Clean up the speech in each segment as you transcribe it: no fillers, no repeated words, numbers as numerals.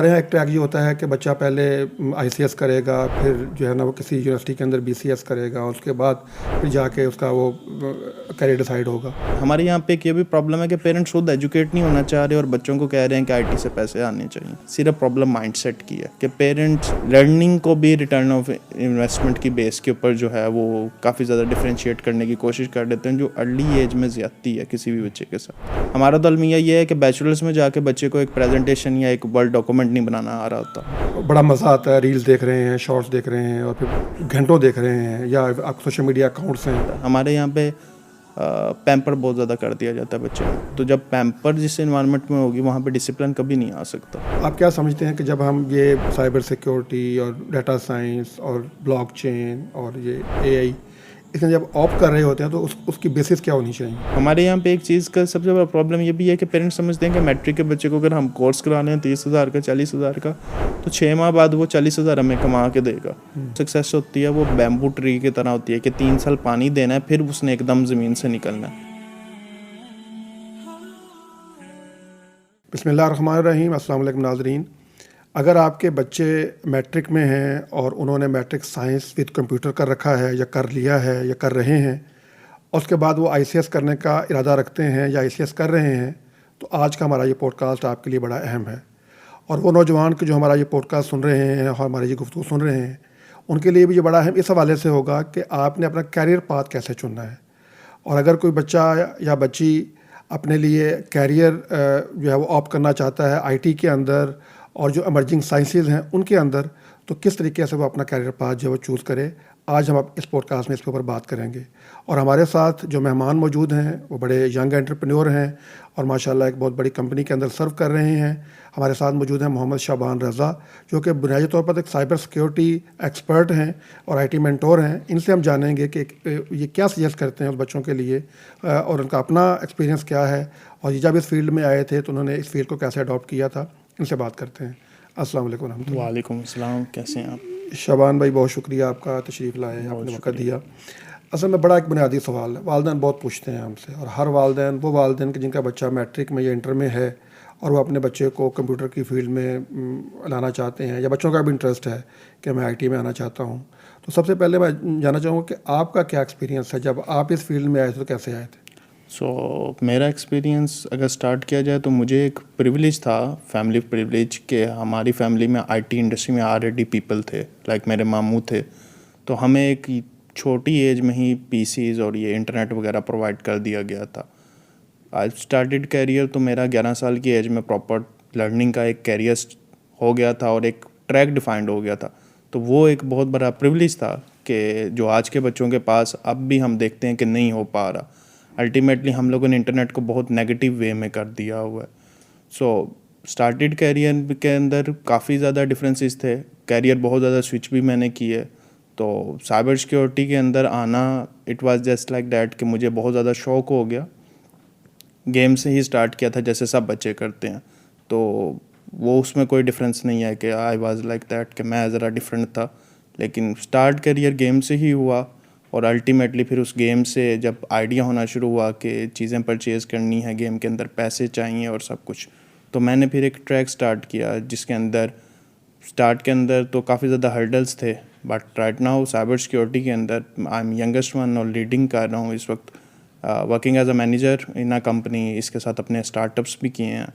हमारे यहाँ एक ट्रैक ये होता है कि बच्चा पहले आईसीएस करेगा, फिर जो है ना वो किसी यूनिवर्सिटी के अंदर बीसीएस करेगा, उसके बाद फिर जाके उसका वो करियर डिसाइड होगा। हमारे यहाँ पे एक ये भी प्रॉब्लम है कि पेरेंट्स खुद एजुकेट नहीं होना चाह रहे और बच्चों को कह रहे हैं कि आईटी से पैसे आने चाहिए। सिर्फ प्रॉब्लम माइंडसेट की है कि पेरेंट्स लर्निंग को भी रिटर्न ऑफ इन्वेस्टमेंट की बेस के ऊपर जो है वो काफ़ी ज़्यादा डिफ्रेंशिएट करने की कोशिश कर देते हैं, जो अर्ली एज में ज़्यादती है किसी भी बच्चे के साथ। हमारा तो अलमिया ये है कि बैचलर्स में जाके बच्चे को एक प्रेजेंटेशन या एक वर्ड डॉक्यूमेंट नहीं बनाना आ रहा होता। बड़ा मज़ा आता है, रील्स देख रहे हैं, शॉर्ट्स देख रहे हैं और फिर घंटों देख रहे हैं, या आप सोशल मीडिया अकाउंट्स हैं। हमारे यहाँ पे पैम्पर बहुत ज़्यादा कर दिया जाता है बच्चे में, तो जब पैम्पर जिस इन्वायरमेंट में होगी वहाँ पे डिसिप्लिन कभी नहीं आ सकता। आप क्या समझते हैं कि जब हम ये साइबर सिक्योरिटी और डाटा साइंस और ब्लॉकचेन और ये एआई इसमें जब ऑप्ट कर रहे होते हैं तो उसकी बेसिस क्या होनी चाहिए? हमारे यहाँ पे एक चीज़ का सबसे बड़ा प्रॉब्लम ये भी है कि पेरेंट्स समझते हैं कि मैट्रिक के बच्चे को अगर हम कोर्स कराने हैं 30,000 का 40,000 का, तो 6 माह बाद वो 40,000 हमें कमा के देगा। सक्सेस होती है वो बैम्बू ट्री की तरह होती है कि 3 साल पानी देना है, फिर उसने एकदम ज़मीन से निकलना है। बिस्मिल्लाहिर्रहमानिर्रहीम। अस्सलाम वालेकुम नाज़रीन। अगर आपके बच्चे मैट्रिक में हैं और उन्होंने मैट्रिक साइंस विद कंप्यूटर कर रखा है या कर लिया है या कर रहे हैं, और उसके बाद वो आईसीएस करने का इरादा रखते हैं या आईसीएस कर रहे हैं, तो आज का हमारा ये पॉडकास्ट आपके लिए बड़ा अहम है। और वो नौजवान के जो हमारा ये पॉडकास्ट सुन रहे हैं और हमारी ये गुफ्तगू सुन रहे हैं, उनके लिए भी ये बड़ा अहम इस हवाले से होगा कि आपने अपना कैरियर पाथ कैसे चुनना है। और अगर कोई बच्चा या बच्ची अपने लिए कैरियर जो है वो ऑप्ट करना चाहता है आईटी के अंदर और जो इमर्जिंग साइंसेज हैं उनके अंदर, तो किस तरीके से वो अपना कैरियर पाथ जो है वो चूज़ करे, आज हम इस पॉडकास्ट में इसके ऊपर बात करेंगे। और हमारे साथ जो मेहमान मौजूद हैं वो बड़े यंग एंटरप्रेन्योर हैं और माशाल्लाह एक बहुत बड़ी कंपनी के अंदर सर्व कर रहे हैं। हमारे साथ मौजूद हैं मोहम्मद शाबान रज़ा, जो कि बुनियादी तौर पर एक साइबर सिक्योरिटी एक्सपर्ट हैं और आईटी मेंटोर हैं। इनसे हम जानेंगे कि ये क्या सजेस्ट करते हैं उस बच्चों के लिए और उनका अपना एक्सपीरियंस क्या है, और ये जब इस फील्ड में आए थे तो उन्होंने इस फील्ड को कैसे अडॉप्ट किया था। इनसे बात करते हैं। अस्सलाम वालेकुम रहमतुल्लाह। वालेकुम अस्सलाम, कैसे हैं आप? शाबान भाई, बहुत शुक्रिया आपका तशरीफ़ लाए हैं, आपने वक्त दिया। असल में बड़ा एक बुनियादी सवाल है, वालिदैन बहुत पूछते हैं हमसे, और हर वालिदैन के जिनका बच्चा मैट्रिक में या इंटर में है और वो अपने बच्चे को कंप्यूटर की फील्ड में लाना चाहते हैं, या बच्चों का भी इंटरेस्ट है कि मैं आईटी में आना चाहता हूँ, तो सबसे पहले मैं जानना चाहूँगा कि आपका क्या एक्सपीरियंस है, जब आप इस फील्ड में आए थे तो कैसे आए थे? मेरा एक्सपीरियंस अगर स्टार्ट किया जाए तो मुझे एक प्रिविलेज था, फैमिली प्रिविलेज, कि हमारी फैमिली में आईटी इंडस्ट्री में ऑलरेडी पीपल थे, लाइक मेरे मामू थे, तो हमें एक छोटी एज में ही पीसीज और ये इंटरनेट वगैरह प्रोवाइड कर दिया गया था। आई स्टार्टेड कैरियर तो मेरा 11 साल की एज में प्रॉपर लर्निंग का एक कैरियर हो गया था और एक ट्रैक डिफाइंड हो गया था। तो वो एक बहुत बड़ा प्रिविलेज था कि जो आज के बच्चों के पास अब भी हम देखते हैं कि नहीं हो पा रहा। अल्टीमेटली हम लोगों ने इंटरनेट को बहुत नेगेटिव वे में कर दिया हुआ है। स्टार्टेड कैरियर के अंदर काफ़ी ज़्यादा डिफरेंसेस थे, कैरियर बहुत ज़्यादा स्विच भी मैंने किए। तो साइबर सिक्योरिटी के अंदर आना it was just like that कि मुझे बहुत ज़्यादा शौक हो गया। गेम से ही स्टार्ट किया था जैसे सब बच्चे करते हैं, तो वो उसमें कोई डिफरेंस नहीं है कि आई वाज लाइक दैट कि मैं ज़रा डिफरेंट था, लेकिन स्टार्ट करियर गेम से ही हुआ। और अल्टीमेटली फिर उस गेम से जब आइडिया होना शुरू हुआ कि चीज़ें परचेज़ करनी है, गेम के अंदर पैसे चाहिए और सब कुछ, तो मैंने फिर एक ट्रैक स्टार्ट किया जिसके अंदर स्टार्ट के अंदर तो काफ़ी ज़्यादा हर्डल्स थे, but right now cyber security के अंदर आई एम यंगेस्ट वन और लीडिंग कर रहा हूँ इस वक्त, working as a manager in a company. इसके साथ अपने स्टार्टअप्स भी किए हैं।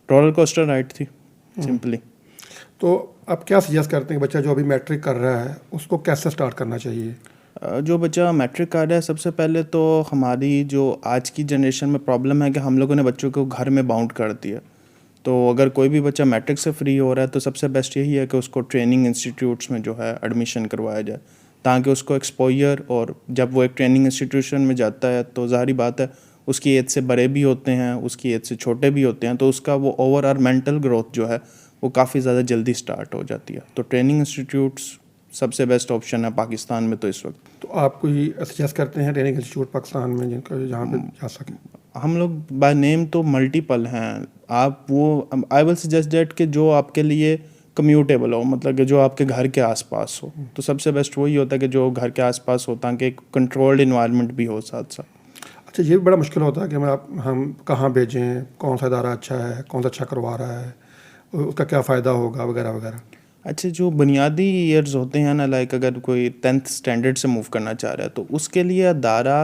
रोलर कोस्टर राइड थी सिंपली। तो आप क्या सजेस्ट करते हैं कि बच्चा जो अभी मैट्रिक कर रहा है उसको कैसे स्टार्ट करना चाहिए? जो बच्चा मैट्रिक कर रहा है, सबसे पहले तो हमारी जो आज की जनरेशन में प्रॉब्लम है कि हम लोगों ने बच्चों को घर में बाउंड कर दिया। तो अगर कोई भी बच्चा मैट्रिक से फ्री हो रहा है तो सबसे बेस्ट यही है कि उसको ट्रेनिंग इंस्टीट्यूट्स में जो है एडमिशन करवाया जाए, ताकि उसको एक्सपोजर, और जब वो एक ट्रेनिंग इंस्टीट्यूशन में जाता है तो ज़ाहिर बात है उसकी एज से बड़े भी होते हैं, उसकी एज से छोटे भी होते हैं, तो उसका वो ओवरऑल मेंटल ग्रोथ जो है वो काफ़ी ज़्यादा जल्दी स्टार्ट हो जाती है। तो ट्रेनिंग इंस्टीट्यूट्स सबसे बेस्ट ऑप्शन है पाकिस्तान में तो इस वक्त। तो आप कोई सजेस्ट करते हैं ट्रेनिंग इंस्टीट्यूट पाकिस्तान में जिनका जहाँ पे जा सके? हम लोग बाय नेम तो मल्टीपल हैं। आप वो आई विल सजेस्ट दैट कि जो आपके लिए कम्यूटेबल हो, मतलब कि जो आपके घर के आसपास हो, तो सबसे बेस्ट वही होता है कि जो घर के आसपास होता है कि एक कंट्रोल्ड इन्वायरमेंट भी हो साथ साथ। अच्छा, ये भी बड़ा मुश्किल होता है कि हम कहाँ भेजें, कौन सा इदारा अच्छा है, कौन सा अच्छा करवा रहा है, उसका क्या फ़ायदा होगा वगैरह वगैरह? अच्छा, जो बुनियादी ईयर्स होते हैं ना, लाइक अगर कोई 10th स्टैंडर्ड से मूव करना चाह रहा है तो उसके लिए अदारा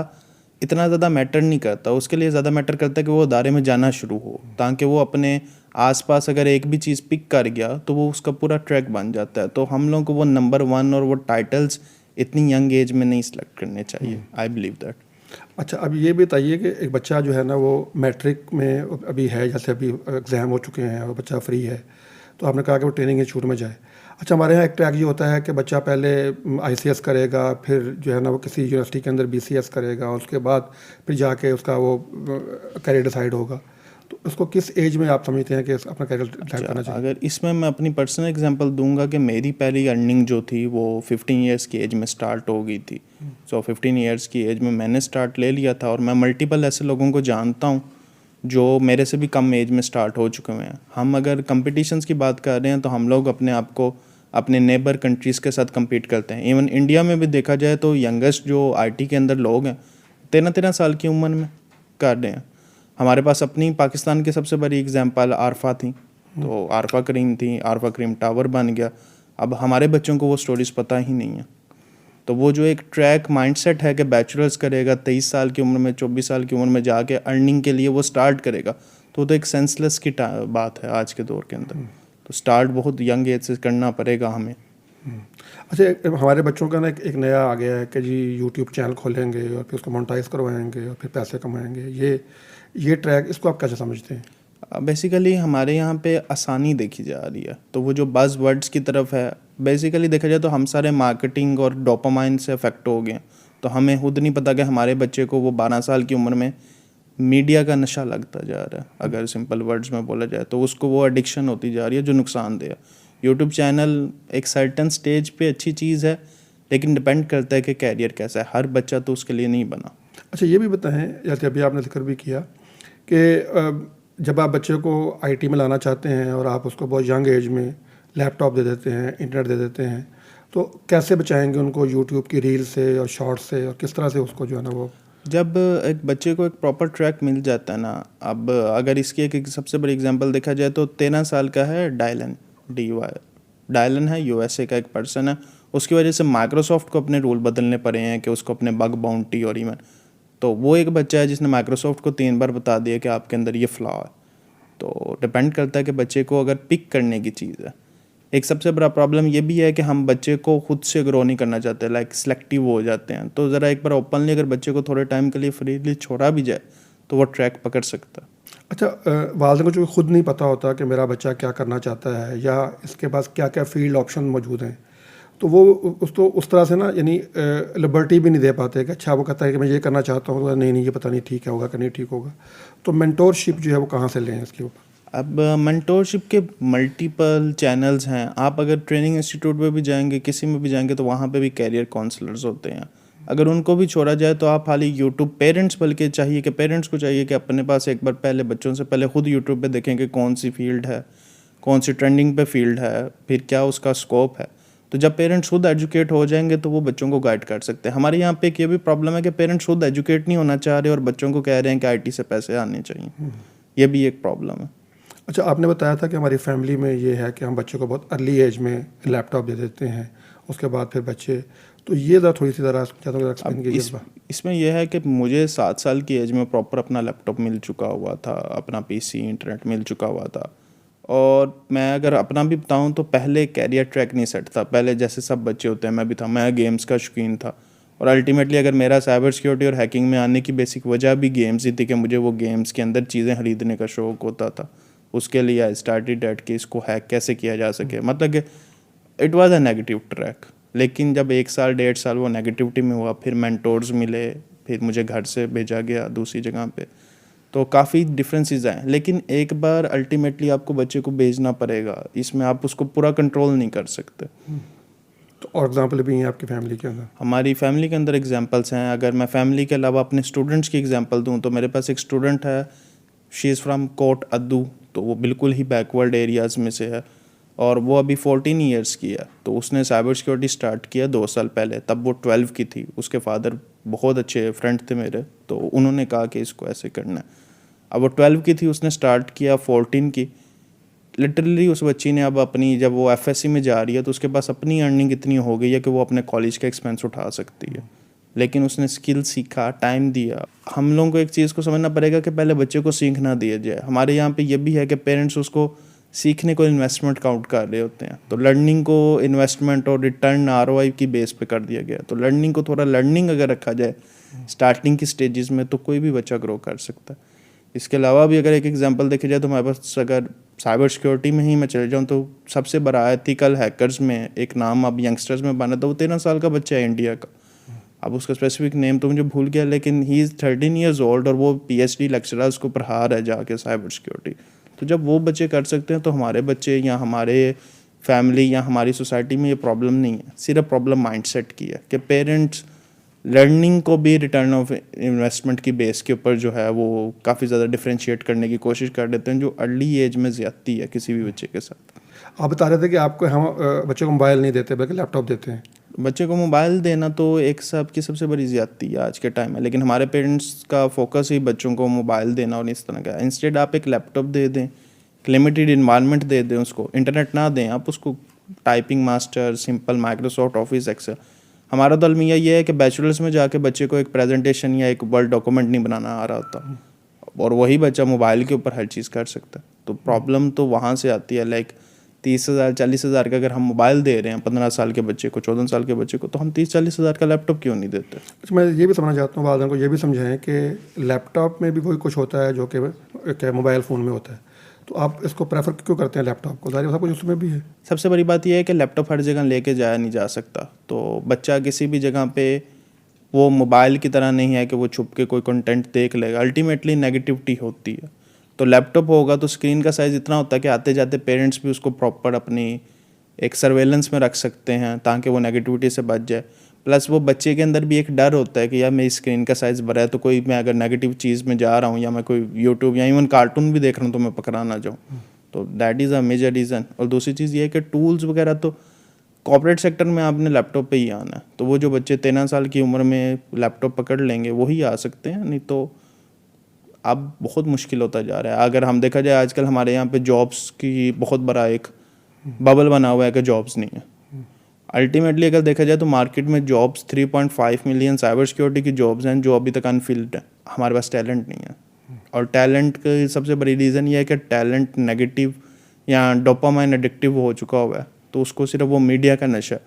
इतना ज़्यादा मैटर नहीं करता। उसके लिए ज़्यादा मैटर करता है कि वो अदारे में जाना शुरू हो, ताकि वो अपने आसपास अगर एक भी चीज़ पिक कर गया तो वो उसका पूरा ट्रैक बन जाता है। तो हम लोग को वो नंबर 1 और वो टाइटल्स इतनी यंग एज में नहीं सिलेक्ट करने चाहिए। I believe that. अच्छा, अब ये भी बताइए कि एक बच्चा जो है ना वो मैट्रिक में अभी है, जैसे अभी एग्ज़ाम हो चुके हैं और बच्चा फ्री है, तो आपने कहा कि वो ट्रेनिंग इंस्टीट्यूट में जाए। अच्छा, हमारे यहाँ एक ट्रैक ये होता है कि बच्चा पहले आईसीएस करेगा, फिर जो है ना वो किसी यूनिवर्सिटी के अंदर बीसीएस करेगा और उसके बाद फिर जाके उसका वो करियर डिसाइड होगा। तो उसको किस एज में आप समझते हैं कि अपना करियर डिसाइड करना चाहिए? अगर इसमें मैं अपनी पर्सनल एग्जांपल दूंगा कि मेरी पहली अर्निंग जो थी वो 15 इयर्स की एज में स्टार्ट हो गई थी। सो 15 इयर्स की एज में मैंने स्टार्ट ले लिया था, और मैं मल्टीपल ऐसे लोगों को जानता हूँ जो मेरे से भी कम एज में स्टार्ट हो चुके हुए हैं। हम अगर कंपटीशंस की बात कर रहे हैं तो हम लोग अपने आप को अपने नेबर कंट्रीज़ के साथ compete करते हैं। इवन इंडिया में भी देखा जाए तो यंगेस्ट जो आईटी के अंदर लोग हैं 13 साल की उम्र में कर रहे हैं। हमारे पास अपनी पाकिस्तान की सबसे बड़ी एग्जांपल आरफा थी, तो आरफा करीम थी, आरफा करीम टावर बन गया। अब हमारे बच्चों को वो स्टोरीज पता ही नहीं है। तो वो जो एक ट्रैक माइंडसेट है कि बैचलर्स करेगा 23 साल की उम्र में, 24 साल की उम्र में जाके अर्निंग के लिए वो स्टार्ट करेगा, तो एक सेंसलेस की बात है आज के दौर के अंदर। तो स्टार्ट बहुत यंग एज से करना पड़ेगा हमें। अच्छा, हमारे बच्चों का ना एक नया आ गया है कि जी यूट्यूब चैनल खोलेंगे और फिर उसको मोनेटाइज करवाएंगे और फिर पैसे कमाएंगे। ये ट्रैक, इसको आप कैसे समझते हैं? बेसिकली हमारे यहाँ पे आसानी देखी जा रही है, तो वो जो बज़ वर्ड्स की तरफ है, बेसिकली देखा जाए तो हम सारे मार्केटिंग और डोपामाइन से अफेक्ट हो गए हैं। तो हमें खुद नहीं पता कि हमारे बच्चे को वो 12 साल की उम्र में मीडिया का नशा लगता जा रहा है। अगर सिंपल वर्ड्स में बोला जाए तो उसको वो एडिक्शन होती जा रही है जो नुकसानदेह है। यूट्यूब चैनल एक सर्टन स्टेज पे अच्छी चीज़ है, लेकिन डिपेंड करता है कि कैरियर कैसा है। हर बच्चा तो उसके लिए नहीं बना। अच्छा, ये भी बताएं, जैसे अभी आपने जिक्र भी किया कि जब आप बच्चे को आईटी में लाना चाहते हैं और आप उसको बहुत यंग एज में लैपटॉप दे देते हैं, इंटरनेट दे देते हैं, तो कैसे बचाएंगे उनको यूट्यूब की रील से और शॉर्ट से, और किस तरह से उसको जो है ना वो? जब एक बच्चे को एक प्रॉपर ट्रैक मिल जाता है ना, अब अगर इसकी एक सबसे बड़ी एग्जांपल देखा जाए तो 13 साल का है डायलन, डायलन है, यूएसए का एक पर्सन है। उसकी वजह से माइक्रोसॉफ्ट को अपने रूल बदलने पड़े हैं कि उसको अपने बग बाउंटी और इवन, तो वो एक बच्चा है जिसने माइक्रोसॉफ्ट को 3 बार बता दिया कि आपके अंदर ये फ्लॉ है। तो डिपेंड करता है कि बच्चे को अगर पिक करने की चीज़ है। एक सबसे बड़ा प्रॉब्लम ये भी है कि हम बच्चे को खुद से ग्रो नहीं करना चाहते, लाइक सिलेक्टिव हो जाते हैं। तो ज़रा एक बार ओपनली अगर बच्चे को थोड़े टाइम के लिए फ्रीली छोड़ा भी जाए तो वो ट्रैक पकड़ सकता है। अच्छा, वालिदैन को जो खुद नहीं पता होता कि मेरा बच्चा क्या करना चाहता है या इसके पास क्या क्या फील्ड ऑप्शन मौजूद हैं, तो वो उसको उस तरह से ना, यानी लिबर्टी भी नहीं दे पाते कि अच्छा वो कहता है कि मैं ये करना चाहता हूँ, तो नहीं नहीं ये पता नहीं ठीक है होगा कि नहीं ठीक होगा। तो मेंटोरशिप जो है वो कहाँ से लें इसके ऊपर? अब मेंटोरशिप के मल्टीपल चैनल्स हैं। आप अगर ट्रेनिंग इंस्टीट्यूट में भी जाएंगे, किसी में भी जाएंगे, तो वहाँ पे भी कैरियर काउंसलर्स होते हैं। अगर उनको भी छोड़ा जाए तो आप खाली यूट्यूब, पेरेंट्स बल्कि चाहिए कि पेरेंट्स को चाहिए कि अपने पास एक बार पहले बच्चों से पहले खुद यूट्यूब पे देखें कि कौन सी फील्ड है, कौन सी ट्रेंडिंग पे फील्ड है, फिर क्या उसका स्कोप है। तो जब पेरेंट्स खुद एजुकेट हो जाएंगे तो वो बच्चों को गाइड कर सकते हैं। हमारे यहाँ पे एक ये भी प्रॉब्लम है कि पेरेंट्स खुद एजुकेट नहीं होना चाह रहे और बच्चों को कह रहे हैं कि आईटी से पैसे आने चाहिए। ये भी एक प्रॉब्लम है। अच्छा, आपने बताया था कि हमारी फैमिली में ये है कि हम बच्चों को बहुत अर्ली एज में लैपटॉप दे देते हैं, उसके बाद फिर बच्चे, तो ये थोड़ी सी ज़रा एक्सप्लेन कीजिए। इसमें यह है कि मुझे 7 साल की एज में प्रॉपर अपना लैपटॉप मिल चुका हुआ था, अपना पीसी, इंटरनेट मिल चुका हुआ था। और मैं अगर अपना भी बताऊं तो पहले कैरियर ट्रैक नहीं सेट था। पहले जैसे सब बच्चे होते हैं मैं भी था, मैं गेम्स का शौकीन था। और अल्टीमेटली अगर मेरा साइबर सिक्योरिटी और हैकिंग में आने की बेसिक वजह भी गेम्स ही थी कि मुझे वो गेम्स के अंदर चीज़ें खरीदने का शौक़ होता था। उसके लिए आई स्टार्टेड एट कि इसको हैक कैसे किया जा सके। मतलब कि it was a negative track. लेकिन जब 1 साल 1.5 साल वो नेगेटिविटी में हुआ, फिर मेंटोर्स मिले, फिर मुझे घर से भेजा गया दूसरी जगह पे, तो काफ़ी डिफरेंसेस आए। लेकिन एक बार अल्टीमेटली आपको बच्चे को भेजना पड़ेगा, इसमें आप उसको पूरा कंट्रोल नहीं कर सकते। तो और एग्जांपल भी हैं आपकी फैमिली के अंदर? हमारी फैमिली के अंदर एग्जांपल्स हैं। अगर मैं फैमिली के अलावा अपने स्टूडेंट्स की एग्जांपल दूं तो मेरे पास एक स्टूडेंट है, शी इज़ फ्राम कोट अद्दू, तो वो बिल्कुल ही बैकवर्ड एरियाज़ में से है और वो अभी 14 ईयर्स की है। तो उसने साइबर सिक्योरिटी स्टार्ट किया 2 साल पहले, तब वो 12 की थी। उसके फादर बहुत अच्छे फ्रेंड थे मेरे, तो उन्होंने कहा कि इसको ऐसे करना है। अब वो 12 की थी, उसने स्टार्ट किया 14 की। लिटरली उस बच्ची ने अब अपनी, जब वो एफएससी में जा रही है तो उसके पास अपनी अर्निंग इतनी हो गई है कि वो अपने कॉलेज का एक्सपेंस उठा सकती है, लेकिन उसने स्किल सीखा, टाइम दिया। हम लोगों को एक चीज़ को समझना पड़ेगा कि पहले बच्चे को सीखना दिया जाए। हमारे यहाँ पे ये भी है कि पेरेंट्स उसको सीखने को इन्वेस्टमेंट काउंट कर रहे होते हैं, तो लर्निंग को इन्वेस्टमेंट और रिटर्न आरओआई की बेस पे कर दिया गया। तो लर्निंग को थोड़ा लर्निंग अगर रखा जाए स्टार्टिंग की स्टेजेस में तो कोई भी बच्चा ग्रो कर सकता है। इसके अलावा भी अगर एक एग्जांपल देखा जाए तो हमारे पास अगर साइबर सिक्योरिटी में ही मैं चले जाऊँ तो सबसे बड़ा एथिकल हैकर्स में एक नाम अब यंगस्टर्स में बना था, वो 13 साल का बच्चा है इंडिया का। अब उसका स्पेसिफिक नेम तो मुझे भूल गया, लेकिन ही इज़ 13 ईयर्स ओल्ड और वो पीएचडी लेक्चरर्स को पढ़ा रहा है जाके साइबर सिक्योरिटी। तो जब वो बच्चे कर सकते हैं तो हमारे बच्चे या हमारे फैमिली या हमारी सोसाइटी में ये प्रॉब्लम नहीं है। सिर्फ प्रॉब्लम माइंडसेट की है कि पेरेंट्स लर्निंग को भी रिटर्न ऑफ इन्वेस्टमेंट की बेस के ऊपर जो है वो काफ़ी ज़्यादा डिफरेंशिएट करने की कोशिश कर देते हैं, जो अर्ली एज में ज़्यादती है किसी भी बच्चे के साथ। आप बता रहे थे कि आपको हम बच्चे को मोबाइल नहीं देते बल्कि लैपटॉप देते हैं। बच्चे को मोबाइल देना तो एक सब की सबसे बड़ी ज़्यादती है आज के टाइम में, लेकिन हमारे पेरेंट्स का फोकस ही बच्चों को मोबाइल देना और इस तरह का। इंस्टेड आप एक लैपटॉप दे दें, लिमिटेड इन्वायरमेंट दे दें उसको, इंटरनेट ना दें, आप उसको typing master, simple Microsoft Office, Excel. हमारा तो अलमिया ये है कि बैचलर्स में जाके बच्चे को एक प्रेजेंटेशन या एक वर्ड डॉक्यूमेंट नहीं बनाना आ रहा होता, और वही बच्चा मोबाइल के ऊपर हर चीज़ कर सकता है। तो प्रॉब्लम तो वहाँ से आती है। लाइक 30,000 40,000 का अगर हम मोबाइल दे रहे हैं 15 साल के बच्चे को, 14 साल के बच्चे को, तो हम 30-40 हज़ार का लैपटॉप क्यों नहीं देते? अच्छा, मैं ये भी समझना चाहता हूँ, वालिदैन को ये भी समझाएं कि लैपटॉप में भी वही कुछ होता है जो कि मोबाइल फ़ोन में होता है, तो आप इसको प्रेफर क्यों करते हैं लैपटॉप को? ज़ाहिर सब कुछ उसमें भी है। सबसे बड़ी बात यह है कि लैपटॉप हर जगह लेके जाया नहीं जा सकता, तो बच्चा किसी भी जगह पे वो मोबाइल की तरह नहीं है कि वो छुप के कोई कंटेंट देख लेगा। अल्टीमेटली नेगेटिविटी होती है। तो लैपटॉप होगा तो स्क्रीन का साइज़ इतना होता है कि आते जाते पेरेंट्स भी उसको प्रॉपर अपनी एक सर्वेलेंस में रख सकते हैं ताकि वो नेगेटिविटी से बच जाए। प्लस वो बच्चे के अंदर भी एक डर होता है कि यार मेरी स्क्रीन का साइज़ बड़ा है, तो कोई मैं अगर नेगेटिव चीज़ में जा रहा हूँ या मैं कोई यूट्यूब या इवन कार्टून भी देख रहा हूँ तो मैं पकड़ा ना जाऊँ। तो that is a major reason. और दूसरी चीज़ ये है कि टूल्स वगैरह तो कॉर्पोरेट सेक्टर में आपने लैपटॉप पे ही आना है, तो वो जो बच्चे 13 साल की उम्र में लैपटॉप पकड़ लेंगे वही आ सकते हैं, नहीं तो अब बहुत मुश्किल होता जा रहा है। अगर हम देखा जाए आजकल हमारे यहाँ पे जॉब्स की बहुत बड़ा एक बबल बना हुआ है कि जॉब्स नहीं है। अल्टीमेटली अगर देखा जाए तो मार्केट में जॉब्स 3.5 मिलियन साइबर सिक्योरिटी की जॉब्स हैं जो अभी तक अनफिल्ड है। हमारे पास टैलेंट नहीं है, और टैलेंट की सबसे बड़ी रीज़न ये है कि टैलेंट नेगेटिव या डोपामाइन एडिक्टिव हो चुका हुआ है, तो उसको सिर्फ वो मीडिया का नशा,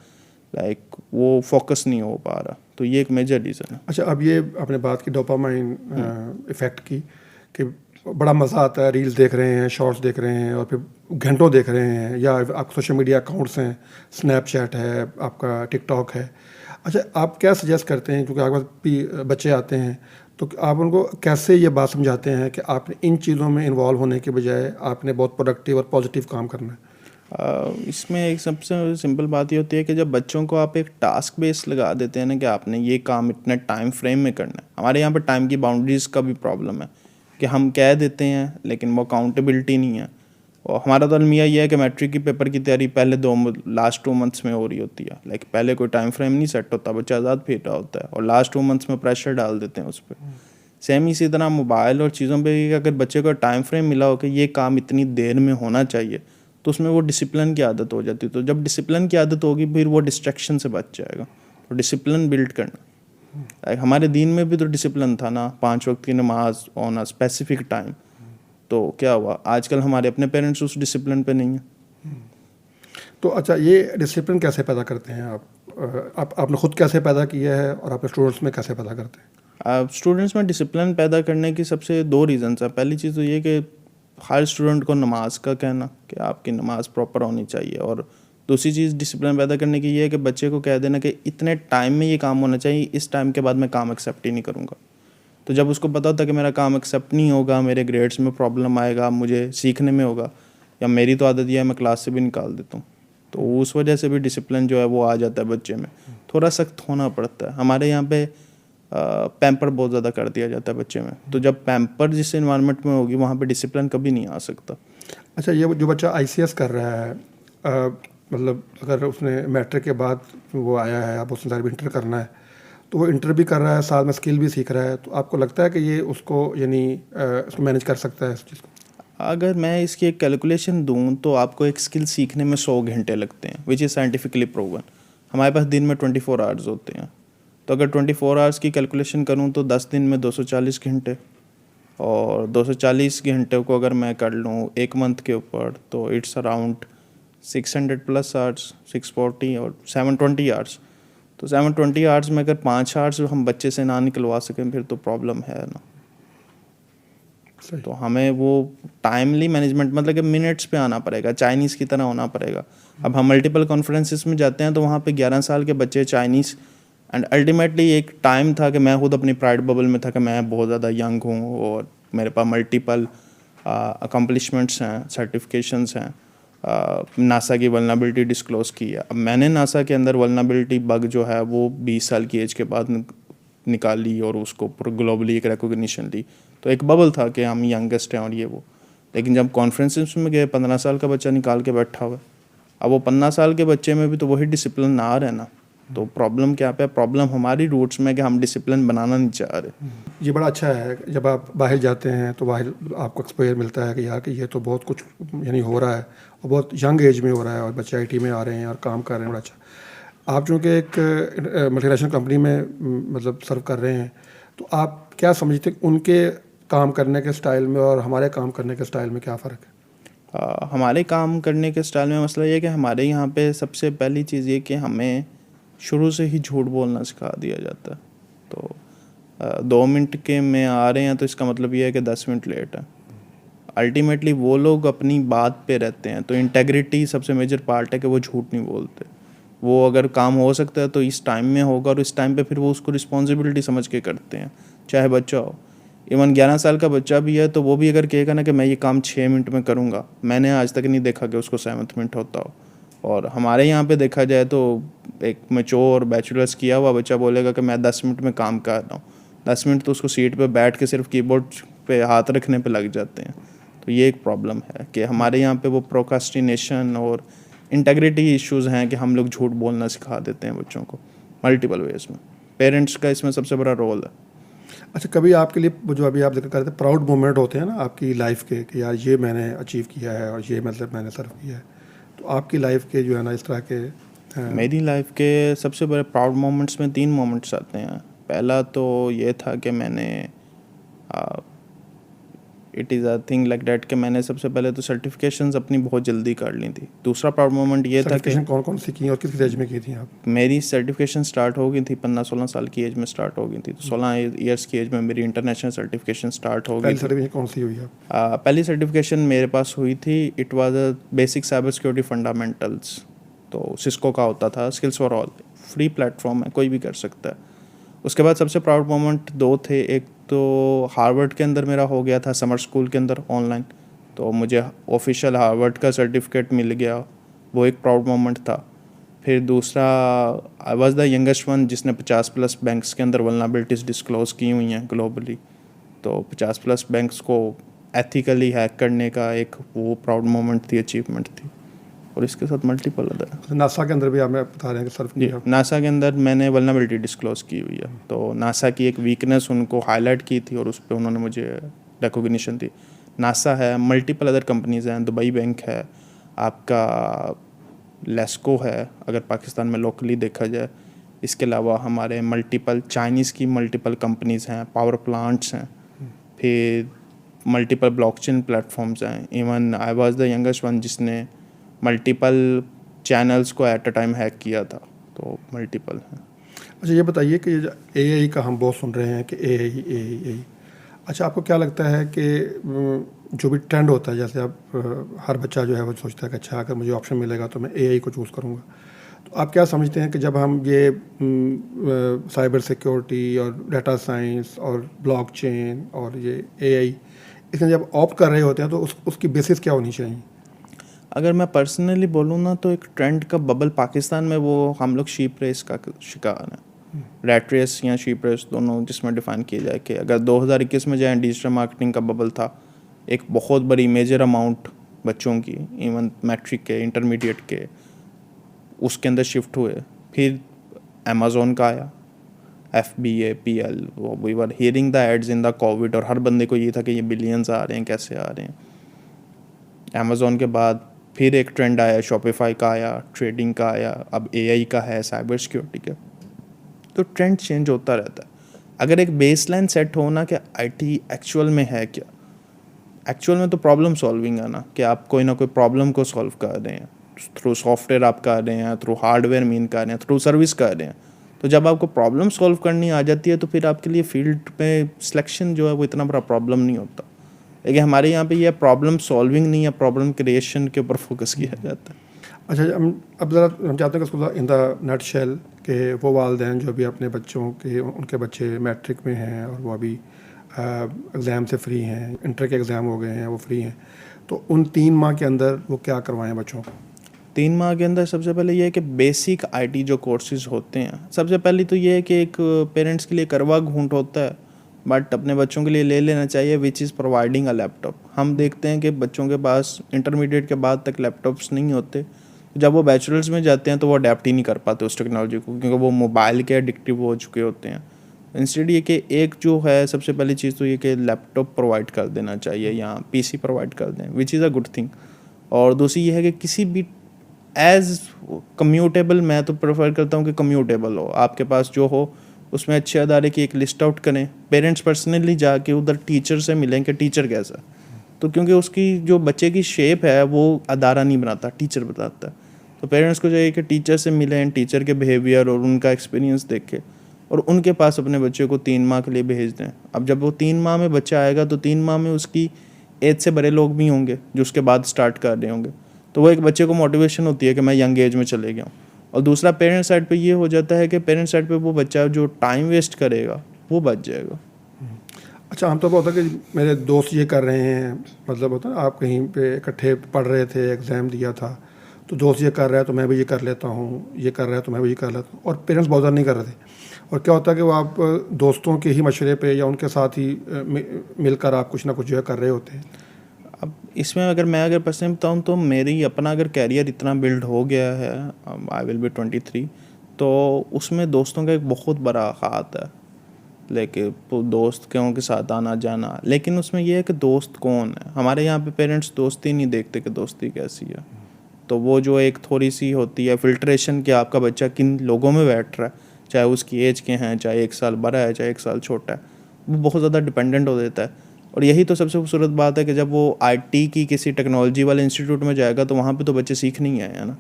लाइक वो फोकस नहीं हो पा रहा। तो ये एक मेजर रीज़न है। अच्छा, अब ये आपने बात की डोपामाइन इफ़ेक्ट की, कि बड़ा मज़ा आता है, रील्स देख रहे हैं, शॉर्ट्स देख रहे हैं और फिर घंटों देख रहे हैं, या आप सोशल मीडिया अकाउंट्स हैं, स्नैपचैट है, आपका टिकटॉक है। अच्छा, आप क्या सजेस्ट करते हैं, क्योंकि आपके पास भी बच्चे आते हैं, तो आप उनको कैसे ये बात समझाते हैं कि आपने इन चीज़ों में इन्वॉल्व होने के बजाय आपने बहुत प्रोडक्टिव और पॉजिटिव काम करना है? इसमें एक सबसे सिंपल बात ये होती है कि जब बच्चों को आप एक टास्क बेस लगा देते हैं ना कि आपने ये काम इतने टाइम फ्रेम में करना है। हमारे यहाँ पर टाइम की बाउंड्रीज़ का भी प्रॉब्लम है कि हम कह देते हैं लेकिन वो अकाउंटेबिलिटी नहीं है। और हमारा तो अलमिया ये है कि मैट्रिक की पेपर की तैयारी पहले लास्ट 2 मंथ्स में हो रही होती है। लाइक पहले कोई टाइम फ्रेम नहीं सेट होता, बच्चा आज़ाद फिर रहा होता है, और लास्ट 2 मंथ्स में प्रेशर डाल देते हैं उस पर। सेम इसी तरह मोबाइल और चीज़ों पे अगर बच्चे को टाइम फ्रेम मिला हो कि ये काम इतनी देर में होना चाहिए, तो उसमें वो डिसिप्लिन की आदत हो जाती है। तो जब डिसिप्लिन की आदत होगी फिर वो डिस्ट्रैक्शन से बच जाएगा। तो डिसिप्लिन बिल्ड करना, हमारे दीन में भी तो डिसिप्लिन था ना, 5 वक्त की नमाज ऑन अ स्पेसिफिक टाइम। तो क्या हुआ, आजकल हमारे अपने पेरेंट्स उस डिसिप्लिन पे नहीं है। तो अच्छा, ये डिसिप्लिन कैसे पैदा करते हैं आपने खुद कैसे पैदा किया है और आपके स्टूडेंट्स में कैसे पैदा करते हैं? स्टूडेंट्स में डिसिप्लिन पैदा करने की सबसे 2 रीज़न्स हैं। पहली चीज़ तो ये कि हर स्टूडेंट को नमाज का कहना कि आपकी नमाज प्रॉपर होनी चाहिए, और दूसरी चीज़ डिसिप्लिन पैदा करने की ये है कि बच्चे को कह देना कि इतने टाइम में ये काम होना चाहिए, इस टाइम के बाद मैं काम एक्सेप्ट ही नहीं करूँगा। तो जब उसको पता होता है कि मेरा काम एक्सेप्ट नहीं होगा, मेरे ग्रेड्स में प्रॉब्लम आएगा, मुझे सीखने में होगा, या मेरी तो आदत यह है मैं क्लास से भी निकाल देता हूँ, तो उस वजह से भी डिसिप्लिन जो है वो आ जाता है बच्चे में। थोड़ा सख्त होना पड़ता है। हमारे यहाँ पे पैम्पर बहुत ज़्यादा कर दिया जाता है बच्चे में, तो जब पैम्पर जिस इन्वायरमेंट में होगी वहाँ पे डिसिप्लिन कभी नहीं आ सकता। अच्छा, ये जो बच्चा ICS कर रहा है, मतलब अगर उसने मैट्रिक के बाद वो आया है, अब उसने सारी इंटर करना है, तो वो इंटर भी कर रहा है, साथ में स्किल भी सीख रहा है, तो आपको लगता है कि ये उसको यानी उसको मैनेज कर सकता है इस चीज़ को? अगर मैं इसकी एक कैलकुलेशन दूं तो आपको एक स्किल सीखने में 100 घंटे लगते हैं, विच इज़ साइंटिफिकली प्रूवन। हमारे पास दिन में 24 आवर्स होते हैं, तो अगर 24 आवर्स की कैलकुलेशन करूं तो 10 दिन में 240 घंटे, और 240 घंटे को अगर मैं कर लूँ एक मंथ के ऊपर तो इट्स अराउंड 600 प्लस आवर्स, 640 और 720 आवर्स। तो 720 आवर्स में अगर 5 आवर्स हम बच्चे से ना निकलवा सकें फिर तो प्रॉब्लम है ना। तो हमें वो टाइमली मैनेजमेंट, मतलब कि मिनट्स पे आना पड़ेगा, चाइनीज़ की तरह होना पड़ेगा। अब हम मल्टीपल कॉन्फ्रेंसेस में जाते हैं तो वहाँ पे 11 साल के बच्चे चाइनीज़, एंड अल्टीमेटली एक टाइम था कि मैं खुद अपनी प्राइड बबल में था कि मैं बहुत ज़्यादा यंग हूँ और मेरे पास मल्टीपल अकम्पलिशमेंट्स हैं, सर्टिफिकेशंस हैं। नासा की वल्नरेबिलिटी डिस्क्लोज़ की है। अब मैंने नासा के अंदर वल्नरेबिलिटी बग जो है वो 20 साल की एज के बाद निकाली और उसको ग्लोबली एक रिकॉग्निशन दी। तो एक बबल था कि हम यंगेस्ट हैं और ये वो। लेकिन जब कॉन्फ्रेंसेस में गए 15 साल का बच्चा निकाल के बैठा हुआ है, अब वो 15 साल के बच्चे में भी तो वही डिसिप्लिन ना आ रहे ना। तो प्रॉब्लम क्या पे? प्रॉब्लम हमारी रूट्स में कि हम डिसिप्लिन बनाना नहीं चाह रहे। ये बड़ा अच्छा है, जब आप बाहर जाते हैं तो बाहर आपको एक्सपोजर मिलता है कि यार कि ये तो बहुत कुछ यानी हो रहा है और बहुत यंग एज में हो रहा है और बच्चे आईटी में आ रहे हैं और काम कर रहे हैं, बड़ा अच्छा। आप चूँकि एक मल्टीनेशनल कंपनी में मतलब सर्व कर रहे हैं, तो आप क्या समझते हैं उनके काम करने के स्टाइल में और हमारे काम करने के स्टाइल में क्या फ़र्क है? हमारे काम करने के स्टाइल में मसला ये है कि हमारे यहाँ पे सबसे पहली चीज़ ये कि हमें शुरू से ही झूठ बोलना सिखा दिया जाता है। तो 2 मिनट के में आ रहे हैं तो इसका मतलब ये है कि 10 मिनट लेट है। अल्टीमेटली वो लोग अपनी बात पे रहते हैं, तो इंटेग्रिटी सबसे मेजर पार्ट है कि वो झूठ नहीं बोलते। वो अगर काम हो सकता है तो इस टाइम में होगा और इस टाइम पे फिर वो उसको रिस्पॉन्सिबिलिटी समझ के करते हैं, चाहे बच्चा हो। इवन 11 साल का बच्चा भी है तो वो भी अगर कहेगा ना कि मैं ये काम 6 मिनट में करूँगा, मैंने आज तक नहीं देखा कि उसको 7th मिनट होता हो। और हमारे यहाँ पे देखा जाए तो एक मैच्योर बैचलर्स किया हुआ बच्चा बोलेगा कि मैं 10 मिनट में काम कर रहा हूँ, 10 मिनट तो उसको सीट पे बैठ के सिर्फ कीबोर्ड पे हाथ रखने पे लग जाते हैं। तो ये एक प्रॉब्लम है कि हमारे यहाँ पे वो प्रोक्रास्टिनेशन और इंटेग्रिटी इश्यूज़ हैं कि हम लोग झूठ बोलना सिखा देते हैं बच्चों को मल्टीपल वेज में। पेरेंट्स का इसमें सबसे बड़ा रोल है। अच्छा, कभी आपके लिए वो जो अभी आप जिक्र कर रहे थे प्राउड मोमेंट होते हैं ना आपकी लाइफ के कि यार ये मैंने अचीव किया है और ये मतलब मैंने सर्व किया है, तो आपकी लाइफ के जो है ना इस तरह के मेरी लाइफ के सबसे बड़े प्राउड मोमेंट्स में 3 मोमेंट्स आते हैं। पहला तो ये था कि मैंने it is a thing like that कि मैंने सबसे पहले तो सर्टिफिकेशंस अपनी बहुत जल्दी कर ली थी। दूसरा प्राउड मोमेंट ये था कि कौन कौन सी की और किस एज में की थी आप? मेरी सर्टिफिकेशन स्टार्ट हो गई थी 15-16 साल की एज में स्टार्ट हो गई थी। तो 16 ईयर्स की एज में मेरी इंटरनेशनल सर्टिफिकेशन स्टार्ट हो गई। पहली सर्टिफिकेशन कौन सी हुई आप? पहली सर्टिफिकेशन मेरे पास हुई थी, it was a basic cyber security fundamentals. तो सिस्को का होता था, skills for all, free platform है, कोई भी कर सकता है। उसके बाद सबसे प्राउड मोमेंट 2 थे। एक तो हार्वर्ड के अंदर मेरा हो गया था समर स्कूल के अंदर ऑनलाइन, तो मुझे ऑफिशियल हार्वर्ड का सर्टिफिकेट मिल गया, वो एक प्राउड मोमेंट था। फिर दूसरा, I was the youngest one जिसने 50+ बैंक्स के अंदर वल्नरेबिलिटीज़ डिस्क्लोज़ की हुई हैं ग्लोबली। तो 50+ बैंक्स को एथिकली हैक करने का एक वो प्राउड मोमेंट थी, अचीवमेंट थी। और इसके साथ मल्टीपल अदर। नासा के अंदर भी आप बता रहे हैं कि सर्व किया? नासा के अंदर मैंने वल्नरेबिलिटी डिस्क्लोज़ की हुई है। तो नासा की एक वीकनेस उनको हाईलाइट की थी और उस पर उन्होंने मुझे रिकॉग्निशन दी। नासा है, मल्टीपल अदर कंपनीज़ हैं, दुबई बैंक है, आपका लेस्को है अगर पाकिस्तान में लोकली देखा जाए। इसके अलावा हमारे मल्टीपल चाइनीज़ की मल्टीपल कंपनीज़ हैं, पावर प्लांट्स हैं, फिर मल्टीपल ब्लॉकचेन प्लेटफॉर्म्स हैं। Even I was the youngest one जिसने मल्टीपल चैनल्स को एट अ टाइम हैक किया था। तो मल्टीपल हैं। अच्छा, ये बताइए कि एआई का हम बहुत सुन रहे हैं कि एआई। अच्छा, आपको क्या लगता है कि जो भी ट्रेंड होता है, जैसे अब हर बच्चा जो है वो सोचता है कि अच्छा अगर मुझे ऑप्शन मिलेगा तो मैं एआई को चूज़ करूँगा, तो आप क्या समझते हैं कि जब हम ये साइबर सिक्योरिटी और डाटा साइंस और ब्लॉकचेन और ये एआई इसमें जब ऑप्ट कर रहे होते हैं तो उसकी बेसिस क्या होनी चाहिए? अगर मैं पर्सनली बोलूँ ना तो एक ट्रेंड का बबल पाकिस्तान में, वो हम लोग शीप रेस का शिकार हैं। रैट रेस या शीप रेस दोनों जिसमें डिफ़ाइन किया जाए कि अगर 2021 में जाए डिजिटल मार्केटिंग का बबल था, एक बहुत बड़ी मेजर अमाउंट बच्चों की इवन मैट्रिक के, इंटरमीडिएट के, उसके अंदर शिफ्ट हुए। फिर अमेज़ोन का आया, FBA, PL, we were hearing the ads in the COVID और हर बंदे को ये था कि ये बिलियंस आ रहे हैं, कैसे आ रहे हैं। अमेज़ॉन के बाद फिर एक ट्रेंड आया, शॉपिफाई का आया, ट्रेडिंग का आया, अब एआई का है, साइबर सिक्योरिटी का। तो ट्रेंड चेंज होता रहता है। अगर एक बेसलाइन सेट हो ना कि आईटी एक्चुअल में है क्या, एक्चुअल में तो प्रॉब्लम सॉल्विंग है ना, कि आप कोई ना कोई प्रॉब्लम को सॉल्व कर रहे हैं, थ्रू सॉफ्टवेयर आप कर रहे हैं, थ्रू हार्डवेयर मीन कर रहे हैं, थ्रू सर्विस कर रहे हैं। तो जब आपको प्रॉब्लम सॉल्व करनी आ जाती है तो फिर आपके लिए फील्ड में सिलेक्शन जो है वो इतना बड़ा प्रॉब्लम नहीं होता। लेकिन हमारे यहाँ पे ये प्रॉब्लम सॉल्विंग नहीं है, प्रॉब्लम क्रिएशन के ऊपर फोकस किया जाता है। अच्छा, अब ज़रा हम चाहते हैं कि उसको इन द नट शेल के वो वालिदैन जो भी अपने बच्चों के उनके बच्चे मैट्रिक में हैं और वो अभी एग्ज़ाम से फ्री हैं, इंटर के एग्ज़ाम हो गए हैं, वो फ्री हैं, तो उन 3 माह के अंदर वो क्या करवाएं बच्चों को? 3 माह के अंदर सबसे पहले ये है कि बेसिक आईटी जो कोर्सेज होते हैं, सबसे पहले तो ये है कि एक पेरेंट्स के लिए करवा घूंट होता है, बट अपने बच्चों के लिए ले लेना चाहिए, which is providing a laptop. हम देखते हैं कि बच्चों के पास इंटरमीडिएट के बाद तक लैपटॉप्स नहीं होते। जब वो बैचलर्स में जाते हैं तो वो अडेप्ट ही नहीं कर पाते उस टेक्नोलॉजी को, क्योंकि वो मोबाइल के एडिक्टिव हो चुके होते हैं। इंस्टेड ये कि एक जो है सबसे पहली चीज़ तो ये कि लैपटॉप प्रोवाइड कर देना चाहिए या पीसी प्रोवाइड कर दें, which is a good thing. और दूसरी ये है कि किसी भी एज कम्यूटेबल, मैं तो प्रेफर करता हूँ कि कम्यूटेबल हो, आपके पास जो हो उसमें अच्छे अदारे की एक लिस्ट आउट करें। पेरेंट्स पर्सनली जाके उधर टीचर से मिलें कि टीचर कैसा, तो क्योंकि उसकी जो बच्चे की शेप है वो अदारा नहीं बनाता, टीचर बताता है। तो पेरेंट्स को चाहिए कि टीचर से मिलें, टीचर के बिहेवियर और उनका एक्सपीरियंस देखें और उनके पास अपने बच्चे को 3 माह के लिए भेज दें। अब जब वो 3 माह में बच्चा आएगा तो 3 माह में उसकी एज से बड़े लोग भी होंगे जो उसके बाद स्टार्ट कर रहे होंगे, तो वो एक बच्चे को मोटिवेशन होती है कि मैं यंग एज में चले गया हूँ। और दूसरा पेरेंट्स साइड पे ये हो जाता है कि पेरेंट्स साइड पे वो बच्चा जो टाइम वेस्ट करेगा वो बच जाएगा। अच्छा, आमतौर पर होता है कि मेरे दोस्त ये कर रहे हैं, मतलब होता है आप कहीं पे इकट्ठे पढ़ रहे थे, एग्ज़ाम दिया था, तो दोस्त ये कर रहा है तो मैं भी ये कर लेता हूँ, ये कर रहा है तो मैं भी ये कर लेता हूँ, और पेरेंट्स बहुत ज़्यादा नहीं कर रहे थे। और क्या होता है कि वो आप दोस्तों के ही मशवरे पे या उनके साथ ही मिलकर आप कुछ ना कुछ जो है कर रहे होते हैं। अब इसमें अगर पर्सनली बताऊँ तो मेरी अपना अगर कैरियर इतना बिल्ड हो गया है, आई विल बी 23, तो उसमें दोस्तों का एक बहुत बड़ा हाथ है, लेकिन दोस्त के साथ आना जाना। लेकिन उसमें यह है कि दोस्त कौन है। हमारे यहाँ पे पेरेंट्स दोस्ती नहीं देखते कि दोस्ती कैसी है, तो वो जो एक थोड़ी सी होती है फिल्ट्रेशन कि आपका बच्चा किन लोगों में बैठ रहा है, चाहे उसकी एज के हैं, चाहे 1 साल बड़ा है, चाहे 1 साल छोटा है, वो बहुत ज़्यादा डिपेंडेंट हो देता है। और यही तो सबसे खूबसूरत बात है कि जब वो आईटी की किसी टेक्नोलॉजी वाले इंस्टीट्यूट में जाएगा तो वहाँ पे तो बच्चे सीख नहीं आए हैं ना,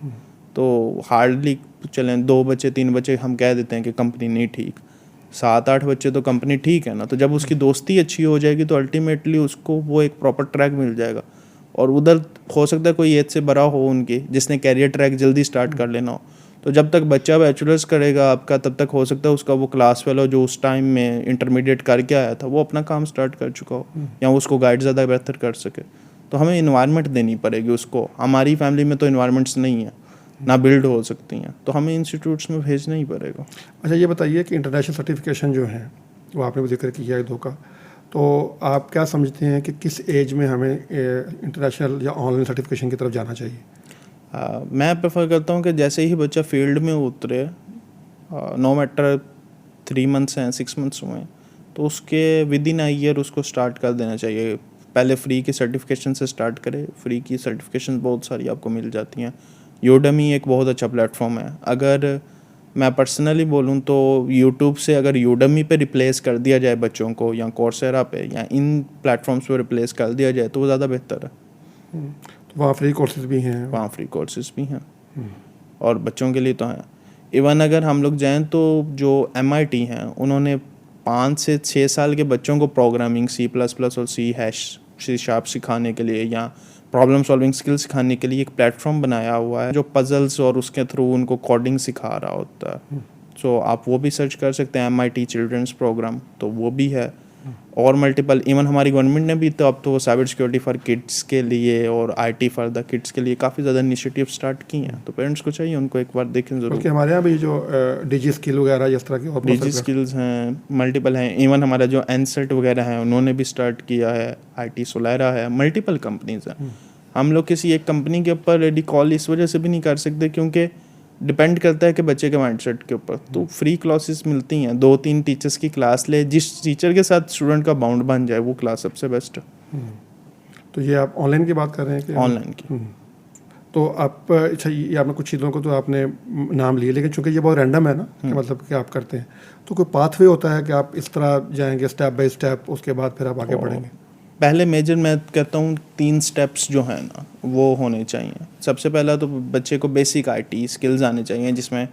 तो हार्डली चलें 2 बच्चे 3 बच्चे हम कह देते हैं कि कंपनी नहीं ठीक, 7-8 बच्चे तो कंपनी ठीक है ना। तो जब उसकी दोस्ती अच्छी हो जाएगी तो अल्टीमेटली उसको वो एक प्रॉपर ट्रैक मिल जाएगा। और उधर हो सकता है कोई एज से बड़ा हो उनके, जिसने कैरियर ट्रैक जल्दी स्टार्ट कर लेना हो, तो जब तक बच्चा बैचलर्स करेगा आपका तब तक हो सकता है उसका वो क्लास फेलो जो उस टाइम में इंटरमीडिएट करके आया था वो अपना काम स्टार्ट कर चुका हो या उसको गाइड ज़्यादा बेहतर कर सके। तो हमें इन्वायरमेंट देनी पड़ेगी उसको। हमारी फैमिली में तो इन्वायरमेंट्स नहीं है, ना बिल्ड हो सकती हैं, तो हमें इंस्टीट्यूट्स में भेजना ही पड़ेगा। अच्छा, ये बताइए कि इंटरनेशनल सर्टिफिकेशन जो है वो आपने भी जिक्र किया है 2 का, तो आप क्या समझते हैं कि किस एज में हमें इंटरनेशनल या ऑनलाइन सर्टिफिकेशन की तरफ जाना चाहिए? मैं प्रेफर करता हूँ कि जैसे ही बच्चा फील्ड में उतरे, नो मैटर 3 मंथ्स हैं 6 मंथ्स हुए हैं, तो उसके विद इन अ ईयर उसको स्टार्ट कर देना चाहिए। पहले फ्री की सर्टिफिकेशन से स्टार्ट करें। फ्री की सर्टिफिकेशन बहुत सारी आपको मिल जाती हैं। यूडेमी एक बहुत अच्छा प्लेटफॉर्म है। अगर मैं पर्सनली बोलूँ तो यूट्यूब से अगर यूडेमी पे रिप्लेस कर दिया जाए बच्चों को, या कोर्सेरा पे या इन प्लेटफॉर्म्स पे रिप्लेस कर दिया जाए तो वो ज़्यादा बेहतर है। तो वहाँ फ्री कोर्सेज भी हैं? वहाँ फ्री कोर्सेज भी हैं और बच्चों के लिए तो हैं। इवन अगर हम लोग जाएँ तो जो MIT हैं उन्होंने 5 से 6 साल के बच्चों को प्रोग्रामिंग C++ और C# सिखाने के लिए या प्रॉब्लम सॉल्विंग स्किल सिखाने के लिए एक प्लेटफॉर्म बनाया हुआ है जो पजल्स और उसके थ्रू उनको कोडिंग सिखा रहा होता है। सो आप वो भी सर्च कर सकते हैं, MIT चिल्ड्रंस प्रोग्राम, तो वो भी है। और मल्टीपल, इवन हमारी गवर्नमेंट ने भी तो अब तो साइबर सिक्योरिटी फॉर किड्स के लिए और IT फॉर द किड्स के लिए काफ़ी ज़्यादा इनिशिएटिव स्टार्ट की हैं। तो पेरेंट्स को चाहिए उनको एक बार देखें ज़रूर। क्योंकि हमारे यहाँ भी जो डिजी स्किल वगैरह इस तरह की डिजी स्किल्स हैं, मल्टीपल हैं। इवन हमारा जो एनसेट वगैरह है उन्होंने भी स्टार्ट किया है, IT सोलेरा है, मल्टीपल कंपनीज हैं। हम लोग किसी एक कंपनी के ऊपर रेडी कॉल इस वजह से भी नहीं कर सकते क्योंकि डिपेंड करता है कि बच्चे के माइंडसेट के ऊपर। तो फ्री क्लासेस मिलती हैं, 2-3 टीचर्स की क्लास ले, जिस टीचर के साथ स्टूडेंट का बाउंड बन जाए वो क्लास सबसे बेस्ट है। तो ये आप ऑनलाइन की बात कर रहे हैं कि ऑनलाइन की। तो आप अच्छा ये आपने कुछ चीज़ों को तो आपने नाम लिए, लेकिन चूंकि ये बहुत रैंडम है ना कि मतलब कि आप करते हैं, तो कोई पाथवे होता है कि आप इस तरह जाएंगे स्टेप बाय स्टेप, उसके बाद फिर आप आगे बढ़ेंगे? पहले मेजर मैं कहता हूँ 3 स्टेप्स जो हैं ना वो होने चाहिए। सबसे पहला तो बच्चे को बेसिक आईटी स्किल्स आने चाहिए, जिसमें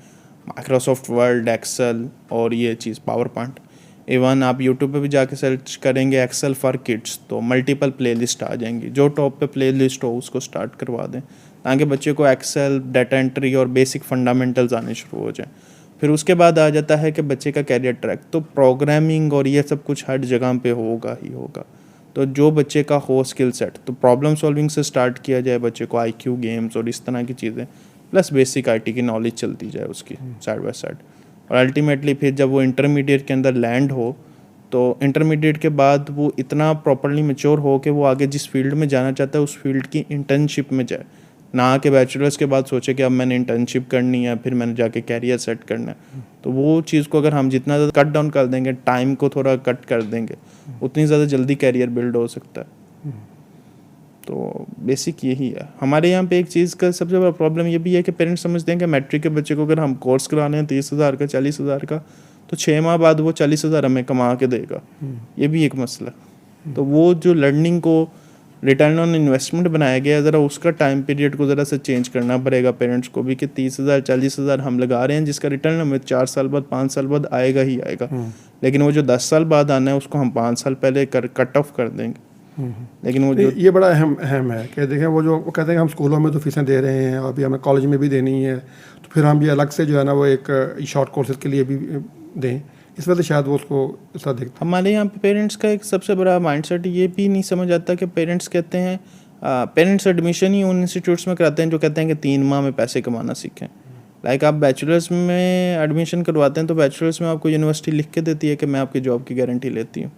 माइक्रोसॉफ्ट वर्ड, एक्सेल और ये चीज़ पावर पॉइंट। इवन आप यूट्यूब पे भी जाके सर्च करेंगे एक्सेल फॉर किड्स तो मल्टीपल प्लेलिस्ट आ जाएंगी। जो टॉप पे प्लेलिस्ट हो उसको स्टार्ट करवा दें ताकि बच्चे को एक्सेल, डाटा एंट्री और बेसिक फंडामेंटल्स आने शुरू हो जाएं। फिर उसके बाद आ जाता है कि बच्चे का कैरियर ट्रैक। तो प्रोग्रामिंग और ये सब कुछ हर जगह पे होगा ही होगा। तो जो बच्चे का हो स्किल सेट, तो प्रॉब्लम सॉल्विंग से स्टार्ट किया जाए, बच्चे को आईक्यू, गेम्स और इस तरह की चीज़ें प्लस बेसिक आईटी की नॉलेज चलती जाए उसकी साइड बाय साइड। और अल्टीमेटली फिर जब वो इंटरमीडिएट के अंदर लैंड हो तो इंटरमीडिएट के बाद वो इतना प्रॉपरली मैच्योर हो कि वो आगे जिस फील्ड में जाना चाहता है उस फील्ड की इंटर्नशिप में जाए, ना कि बैचलर्स के बाद सोचे कि अब मैंने इंटर्नशिप करनी है फिर मैंने जाके कैरियर सेट करना है। तो वो चीज़ को अगर हम जितना ज़्यादा कट डाउन कर देंगे, टाइम को थोड़ा कट कर देंगे, उतनी ज़्यादा जल्दी कैरियर बिल्ड हो सकता है। तो बेसिक यही है। हमारे यहाँ पे एक चीज़ का सबसे बड़ा प्रॉब्लम ये भी है कि पेरेंट्स समझते हैं कि मैट्रिक के बच्चे को अगर हम कोर्स कराने हैं 30,000 का, 40,000 का, तो 6 माह बाद वो 40,000 हमें कमा के देगा। ये भी एक मसला। तो वो जो लर्निंग को रिटर्न ऑन इन्वेस्टमेंट बनाया गया है, ज़रा उसका टाइम पीरियड को ज़रा से चेंज करना पड़ेगा पेरेंट्स को भी कि 30,000 40,000 हम लगा रहे हैं जिसका रिटर्न हमें 4 साल बाद 5 साल बाद आएगा ही आएगा। लेकिन वो जो 10 साल बाद आना है उसको हम 5 साल पहले कट ऑफ कर देंगे। लेकिन वो जो ये बड़ा अहम है कि देखें वो कहते हैं कि हम स्कूलों में तो फीसें दे रहे हैं और अभी हमें कॉलेज में भी देनी है, तो फिर हम ये अलग से जो है ना वो एक शॉर्ट कोर्सेज के लिए भी दें, इस वजह से शायद वो उसको ऐसा देखते हैं। हमारे यहाँ पे पेरेंट्स का एक सबसे बड़ा माइंडसेट ये भी नहीं समझ आता कि पेरेंट्स कहते हैं पेरेंट्स एडमिशन ही उन इंस्टीट्यूट्स में कराते हैं जो कहते हैं कि 3 माह में पैसे कमाना सीखें। लाइक आप बैचलर्स में एडमिशन करवाते हैं तो बैचलर्स में आपको यूनिवर्सिटी लिख के देती है कि मैं आपकी जॉब की गारंटी लेती हूँ,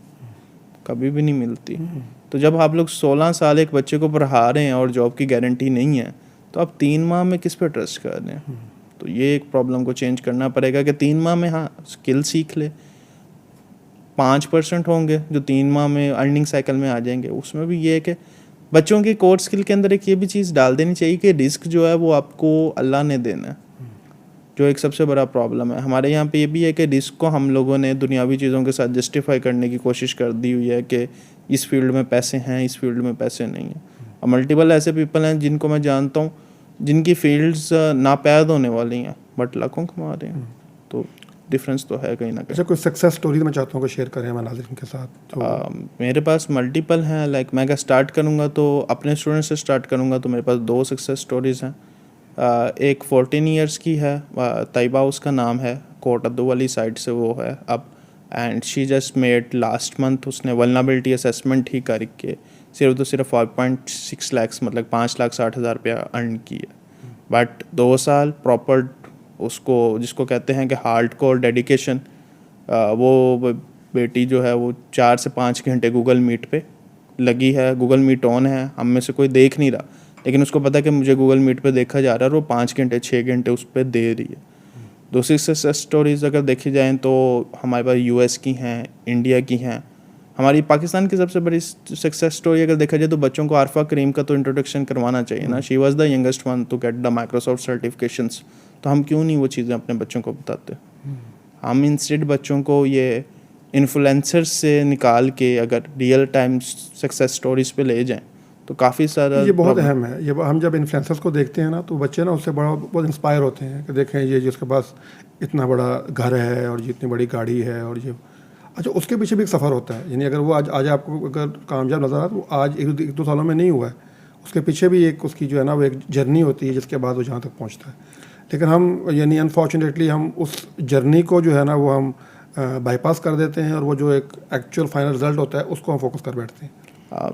कभी भी नहीं मिलती। तो जब आप लोग 16 साल एक बच्चे को पढ़ा रहे हैं और जॉब की गारंटी नहीं है तो आप 3 माह में किस पे ट्रस्ट कर रहे हैं? तो ये एक प्रॉब्लम को चेंज करना पड़ेगा कि 3 माह में हाँ स्किल सीख ले। 5% होंगे जो 3 माह में अर्निंग साइकिल में आ जाएंगे। उसमें भी ये है कि बच्चों के कोर स्किल के अंदर एक ये भी चीज़ डाल देनी चाहिए कि रिस्क जो है वो आपको अल्लाह ने देना है, जो एक सबसे बड़ा प्रॉब्लम है। हमारे यहाँ पे ये भी है कि रिस्क को हम लोगों ने दुनियावी चीज़ों के साथ जस्टिफाई करने की कोशिश कर दी हुई है कि इस फील्ड में पैसे हैं, इस फील्ड में पैसे नहीं हैं। और मल्टीपल ऐसे पीपल हैं जिनको मैं जानता हूँ जिनकी फील्ड्स नापैद होने वाली हैं बट लाखों कमा रहे हैं। तो डिफरेंस तो है कहीं ना कहीं। अच्छा, कोई सक्सेस स्टोरी मैं चाहता हूँ कि शेयर करें हमारे नाज़रीन के साथ? तो मेरे पास मल्टीपल हैं। लाइक मैं अगर स्टार्ट करूँगा तो अपने स्टूडेंट से स्टार्ट करूँगा तो मेरे पास 2 सक्सेस स्टोरीज़ हैं। एक 14 ईयर्स की है, तैयबा उसका नाम है, कोट अद्दू वाली साइड से वो है अब। And she just made last month, उसने वल्नरेबिलिटी असेसमेंट ही करके सिर्फ तो सिर्फ 5.6 लाख मतलब 5,60,000 रुपया अर्न किया। बट 2 साल प्रॉपर उसको जिसको कहते हैं कि हार्ड कोर डेडिकेशन, वो बेटी जो है वो 4 से 5 घंटे गूगल मीट पे लगी है। गूगल मीट ऑन है, हम में से कोई देख नहीं रहा, लेकिन उसको पता है कि मुझे गूगल मीट पे देखा जा रहा है और वो 5 घंटे 6 घंटे उस पर दे रही है। दूसरी सक्सेस स्टोरीज़ अगर देखी जाएँ तो हमारे पास यूएस की हैं, इंडिया की हैं। हमारी पाकिस्तान की सबसे बड़ी सक्सेस स्टोरी अगर देखा जाए तो बच्चों को आरफा करीम का तो इंट्रोडक्शन करवाना चाहिए ना। She was the youngest one to get the Microsoft certifications. तो हम क्यों नहीं वो चीज़ें अपने बच्चों को बताते? हम इंस्टेड बच्चों को ये इन्फ्लुएंसर्स से निकाल के अगर रियल टाइम सक्सेस स्टोरीज़ पे ले जाएं तो काफ़ी सारा ये बहुत अहम है। ये हम जब इन्फ्लुएंसर्स को देखते हैं ना तो बच्चे ना उससे बहुत इंस्पायर होते हैं कि देखें ये जिसके पास इतना बड़ा घर है और ये इतनी बड़ी गाड़ी है और ये। अच्छा, उसके पीछे भी एक सफ़र होता है, यानी अगर वो आज आपको अगर कामयाब नज़र आ तो वो आज 1-2 सालों में नहीं हुआ है, उसके पीछे भी एक उसकी जो है ना वो एक जर्नी होती है जिसके बाद वो जहाँ तक पहुँचता है। लेकिन हम यानी अनफॉर्चुनेटली हम उस जर्नी को जो है ना वो हम बाईपास कर देते हैं और वो जो एक एक्चुअल फाइनल रिजल्ट होता है उसको हम फोकस कर बैठते हैं।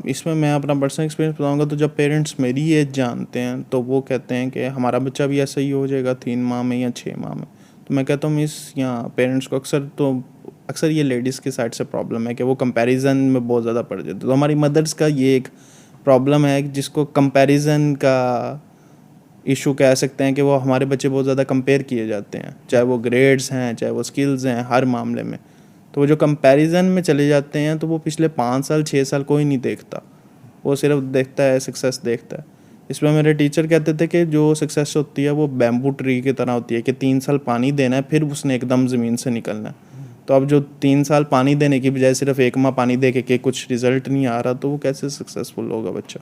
इसमें मैं अपना पर्सनल एक्सपीरियंस बताऊंगा तो जब पेरेंट्स मेरी एज जानते हैं तो वो कहते हैं कि हमारा बच्चा भी ऐसा ही हो जाएगा 3 माह में या 6 माह में। तो मैं कहता हूँ इस यहाँ पेरेंट्स को अक्सर ये लेडीज़ की साइड से प्रॉब्लम है कि वो कंपैरिजन में बहुत ज़्यादा पड़ जाते। तो हमारी मदर्स का ये एक प्रॉब्लम है जिसको कंपैरिजन का इशू कह सकते हैं कि वो हमारे बच्चे बहुत ज़्यादा कंपेयर किए जाते हैं, चाहे वो ग्रेड्स हैं चाहे वो स्किल्स हैं, हर मामले में। तो वो जो कंपैरिजन में चले जाते हैं तो वो पिछले 5 साल 6 साल कोई नहीं देखता। वो सिर्फ देखता है, सक्सेस देखता है। इसमें मेरे टीचर कहते थे कि जो सक्सेस होती है वो बैम्बू ट्री की तरह होती है कि 3 साल पानी देना है, फिर उसने एकदम ज़मीन से निकलना है। तो अब जो 3 साल पानी देने की बजाय सिर्फ 1 माह पानी दे के कुछ रिजल्ट नहीं आ रहा, तो वो कैसे सक्सेसफुल होगा बच्चा।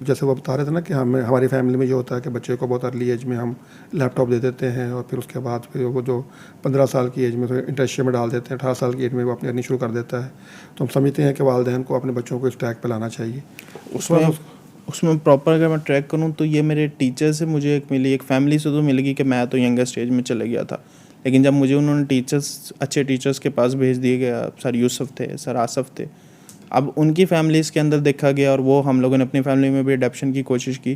जैसे वो बता रहे थे ना कि हमारी फैमिली में ये होता है कि बच्चे को बहुत अर्ली एज में हम लैपटॉप दे देते हैं और फिर उसके बाद फिर वो जो 15 साल की एज में तो इंटर्नशिप में डाल देते हैं, 18 साल की एज में वो अपनी अर्निंग शुरू कर देता है। तो हम समझते हैं कि वालिदैन को अपने बच्चों को इस ट्रैक पर लाना चाहिए। उसमें प्रॉपर अगर मैं ट्रैक करूँ तो ये मेरे टीचर से मुझे एक मिली, एक फैमिली से तो मिल गई कि मैं तो यंगर स्टेज में चले गया था, लेकिन जब मुझे उन्होंने अच्छे टीचर्स के पास भेज दिए गया, सर यूसुफ थे, सर आसफ़ थे, अब उनकी फैमिलीज़ के अंदर देखा गया और वो हम लोगों ने अपनी फैमिली में भी अडेप्शन की कोशिश की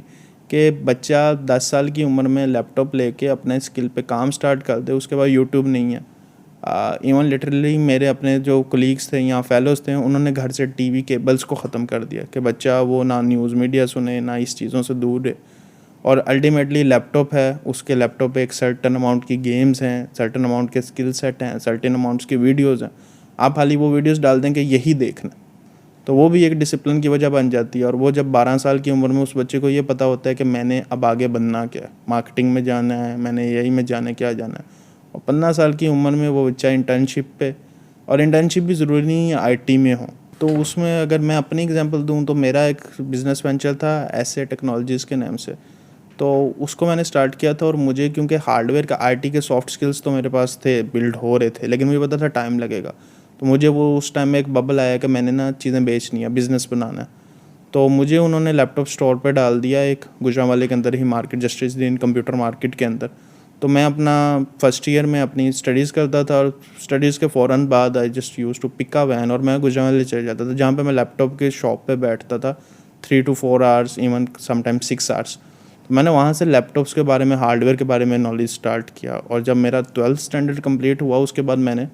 कि बच्चा 10 साल की उम्र में लैपटॉप लेके अपने स्किल पे काम स्टार्ट कर दे, उसके बाद यूट्यूब नहीं है। इवन लिटरली मेरे अपने जो कोलीग्स थे या फेलोज़ थे, उन्होंने घर से टीवी केबल्स को ख़त्म कर दिया कि बच्चा वो ना न्यूज़ मीडिया सुने, ना इस चीज़ों से दूर रहे। और अल्टीमेटली लैपटॉप है, उसके लैपटॉप पे एक सर्टन अमाउंट की गेम्स हैं, सर्टन अमाउंट के स्किल सेट हैं, सर्टन अमाउंट्स की वीडियोज़ हैं। आप खाली वो वीडियोज़ डाल दें कि यही देखना, तो वो भी एक डिसिप्लिन की वजह बन जाती है। और वो जब 12 साल की उम्र में उस बच्चे को ये पता होता है कि मैंने अब आगे बनना क्या है, मार्केटिंग में जाना है, मैंने यही में जाना है, क्या जाना है। और 15 साल की उम्र में वो बच्चा इंटर्नशिप पे, और इंटर्नशिप भी ज़रूरी नहीं है आईटी में हो, तो उसमें अगर मैं अपनी एग्जांपल दूं तो मेरा एक बिज़नेस वेंचर था एसे टेक्नोलॉजीज़ के नाम से, तो उसको मैंने स्टार्ट किया था। और मुझे क्योंकि हार्डवेयर का आईटी के सॉफ्ट स्किल्स तो मेरे पास थे, बिल्ड हो रहे थे, लेकिन मुझे पता था टाइम लगेगा। तो मुझे वो उस टाइम में एक बबल आया कि मैंने ना चीज़ें बेचनी है, बिज़नेस बनाना है। तो मुझे उन्होंने लैपटॉप स्टोर पे डाल दिया एक गुजरांवाले के अंदर ही, मार्केट जस्टिस दिन कंप्यूटर मार्केट के अंदर। तो मैं अपना फर्स्ट ईयर में अपनी स्टडीज़ करता था और स्टडीज़ के फ़ौरन बाद I just use to pick a van और मैं गुजरांवाले चले जाता था, जहाँ पे मैं लैपटॉप के शॉप पे बैठता था 3 to 4 hours, even sometime 6 hours. तो मैंने वहाँ से लैपटॉप्स के बारे में, हार्डवेयर के बारे में नॉलेज स्टार्ट किया। और जब मेरा 12th स्टैंडर्ड कंप्लीट हुआ उसके बाद मैंने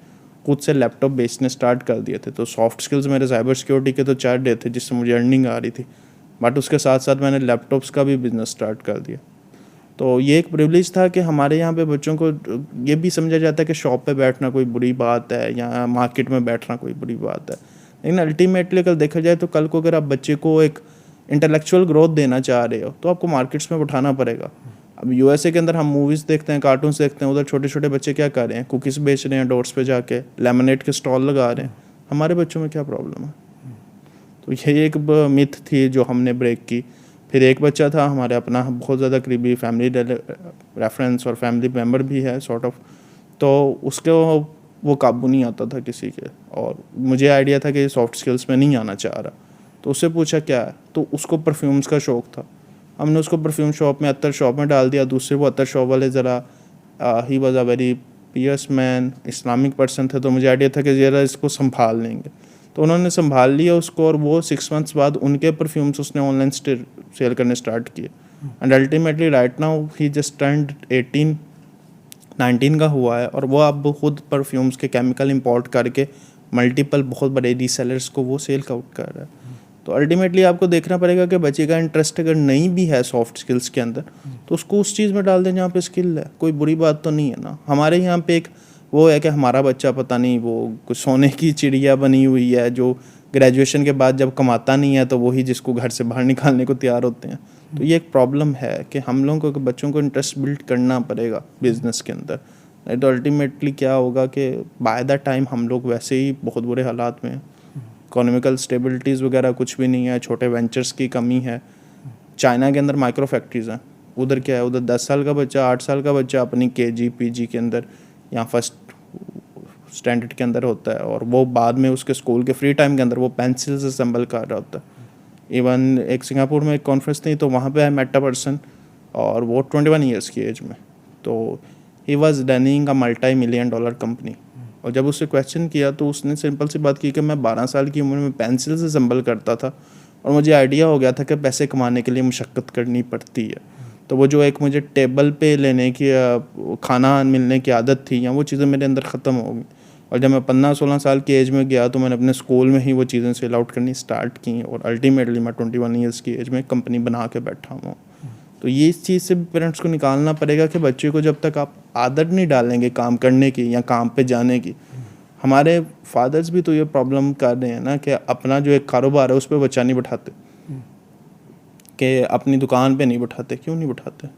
खुद से लैपटॉप बेचने स्टार्ट कर दिए थे। तो सॉफ्ट स्किल्स मेरे साइबर सिक्योरिटी के तो 4 डे थे जिससे मुझे अर्निंग आ रही थी, बट उसके साथ साथ मैंने लैपटॉप्स का भी बिज़नेस स्टार्ट कर दिया। तो ये एक प्रिविलेज था कि हमारे यहाँ पे बच्चों को ये भी समझा जाता है कि शॉप पे बैठना कोई बुरी बात है या मार्केट में बैठना कोई बुरी बात है, लेकिन अल्टीमेटली अगर देखा जाए तो कल को अगर आप बच्चे को एक इंटेलेक्चुअल ग्रोथ देना चाह रहे हो तो आपको मार्केट्स में उठाना पड़ेगा। अब यूएसए के अंदर हम मूवीज़ देखते हैं, कार्टून्स देखते हैं, उधर छोटे छोटे बच्चे क्या कर रहे हैं, कुकीज़ बेच रहे हैं, डोर्स पे जाके लेमनेड के स्टॉल लगा रहे हैं। हमारे बच्चों में क्या प्रॉब्लम है? तो यही एक मिथ थी जो हमने ब्रेक की। फिर एक बच्चा था हमारे अपना बहुत ज़्यादा करीबी फैमिली रेफरेंस और फैमिली मेम्बर भी है सॉर्ट ऑफ, तो उसके वो काबू नहीं आता था किसी के, और मुझे आइडिया था कि सॉफ्ट स्किल्स में नहीं आना चाह रहा। तो उससे पूछा क्या है, तो उसको परफ्यूम्स का शौक़ था। हमने उसको परफ्यूम शॉप में, अत्तर शॉप में डाल दिया। दूसरे वो अत्तर शॉप वाले ज़रा he was a very Paes man, Islamic person थे, तो मुझे आइडिया था कि ज़रा इसको संभाल लेंगे। तो उन्होंने संभाल लिया उसको, और वो 6 मंथ्स बाद उनके परफ्यूम्स उसने ऑनलाइन सेल करने स्टार्ट किए। And ultimately right now he just turned 19 का हुआ है, और वो अब खुद परफ्यूम्स के केमिकल इंपोर्ट करके मल्टीपल बहुत बड़े रीसेलर्स को वो सेल आउट कर रहा है। तो अल्टीमेटली आपको देखना पड़ेगा कि बच्चे का इंटरेस्ट अगर नहीं भी है सॉफ्ट स्किल्स के अंदर, तो उसको उस चीज़ में डाल दें जहाँ पे स्किल है। कोई बुरी बात तो नहीं है ना। हमारे यहाँ पे एक वो है कि हमारा बच्चा पता नहीं वो कुछ सोने की चिड़िया बनी हुई है जो ग्रेजुएशन के बाद जब कमाता नहीं है तो वही जिसको घर से बाहर निकालने को तैयार होते हैं। तो ये एक प्रॉब्लम है कि हम लोगों को बच्चों को इंटरेस्ट बिल्ड करना पड़ेगा बिजनेस के अंदर, नहीं तो अल्टीमेटली क्या होगा कि बाय द टाइम हम लोग वैसे ही बहुत बुरे हालात में हैं। इकोनॉमिकल स्टेबिलिटीज़ वगैरह कुछ भी नहीं है, छोटे वेंचर्स की कमी है। चाइना के अंदर माइक्रो फैक्ट्रीज़ हैं, उधर क्या है, उधर 10 साल का बच्चा, 8 साल का बच्चा अपनी केजी पीजी के अंदर या फर्स्ट स्टैंडर्ड के अंदर होता है, और वो बाद में उसके स्कूल के फ्री टाइम के अंदर वो पेंसिल्स असेंबल कर रहा होता है। इवन एक सिंगापुर में एक कॉन्फ्रेंस थी, तो वहाँ पे है मेटा पर्सन, और वो 21 ईयर्स की एज में, तो he was running a $multi-million company. और जब उससे क्वेश्चन किया तो उसने सिंपल सी बात की कि मैं 12 साल की उम्र में पेंसिल से असेंबल करता था, और मुझे आइडिया हो गया था कि पैसे कमाने के लिए मुशक्क़त करनी पड़ती है। तो वो जो एक मुझे टेबल पे लेने की, खाना मिलने की आदत थी, या वो चीज़ें मेरे अंदर ख़त्म हो गई। और जब मैं 15-16 साल की एज में गया तो मैंने अपने स्कूल में ही वो चीज़ें सेल आउट करनी स्टार्ट की, और अल्टीमेटली मैं 21 ईयर्स की एज में कंपनी बना के बैठा हूँ। तो ये इस चीज़ से पेरेंट्स को निकालना पड़ेगा कि बच्चे को जब तक आप आदत नहीं डालेंगे काम करने की या काम पे जाने की। हमारे फादर्स भी तो ये प्रॉब्लम कर रहे हैं ना कि अपना जो एक कारोबार है उस पर बच्चा नहीं बैठाते, कि अपनी दुकान पे नहीं बैठाते, क्यों नहीं बैठाते?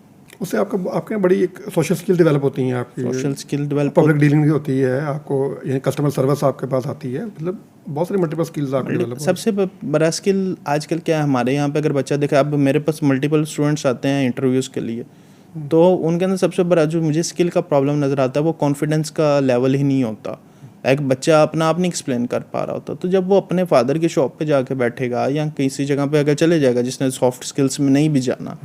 उससे आपके बड़ी एक सोशल स्किल डेवलप होती हैं आपकी, social skill develop, public dealing भी होती है आपको, ये कस्टमर सर्विस आपके पास आती है, मतलब बहुत सारी मल्टीपल स्किल्स आपके डेवलप। सबसे बड़ा स्किल आजकल क्या है हमारे यहाँ पे, अगर बच्चा देखा, अब मेरे पास मल्टीपल स्टूडेंट्स आते हैं इंटरव्यूज़ के लिए, तो उनके अंदर सबसे बड़ा जो मुझे स्किल का प्रॉब्लम नज़र आता है वो कॉन्फिडेंस का लेवल ही नहीं होता। एक बच्चा अपना आप नहीं एक्सप्लेन कर पा रहा होता, तो जब वो अपने फादर की शॉप पे जाके बैठेगा या किसी जगह पे अगर चले जाएगा जिसने सॉफ्ट स्किल्स में नहीं भी जाना,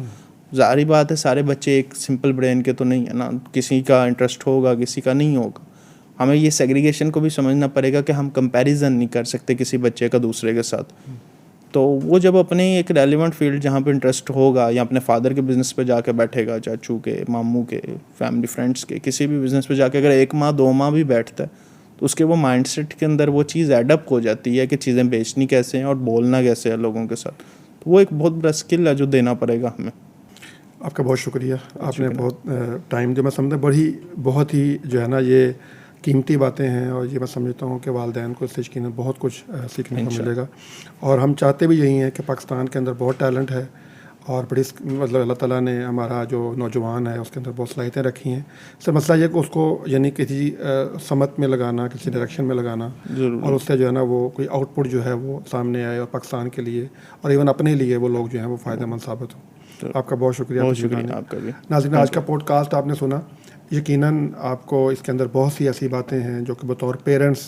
ज़ाहिर बात है सारे बच्चे एक सिंपल ब्रेन के तो नहीं है ना, किसी का इंटरेस्ट होगा किसी का नहीं होगा। हमें ये सेग्रीगेशन को भी समझना पड़ेगा कि हम कंपैरिजन नहीं कर सकते किसी बच्चे का दूसरे के साथ। तो वो जब अपने एक रेलिवेंट फील्ड जहाँ पे इंटरेस्ट होगा या अपने फादर के बिज़नेस पे जाके बैठेगा, चाचू के, मामू के, फैमिली फ्रेंड्स के, किसी भी बिज़नेस पे जाके अगर 1 माह 2 माह भी बैठता है तो उसके वो माइंडसेट के अंदर वो चीज़ एडअप हो जाती है कि चीज़ें बेचनी कैसे हैं और बोलना कैसे है लोगों के साथ। तो वो एक बहुत बड़ा स्किल है जो देना पड़ेगा हमें। आपका बहुत शुक्रिया, आपने बहुत टाइम जो मैं समझता बहुत ही जो है ना ये कीमती बातें हैं, और ये मैं समझता हूँ कि वालिदैन को इससे यकीनन बहुत कुछ सीखने को मिलेगा। और हम चाहते भी यही हैं कि पाकिस्तान के अंदर बहुत टैलेंट है और बड़ी मतलब अल्लाह ताला ने हमारा जो नौजवान है उसके अंदर बहुत सलाहियतें रखी हैं। सिर्फ मसला ये कि उसको यानी किसी समत में लगाना, किसी डायरेक्शन में लगाना, और उससे जो है ना वो कोई आउटपुट जो है वो सामने आए और पाकिस्तान के लिए और इवन अपने लिए वो लोग जो हैं वो फ़ायदेमंद साबित हों। आपका बहुत शुक्रिया। आपका भी। नाज़रीन, आज का पॉडकास्ट आपने सुना, यकीनन आपको इसके अंदर बहुत सी ऐसी बातें हैं जो कि बतौर पेरेंट्स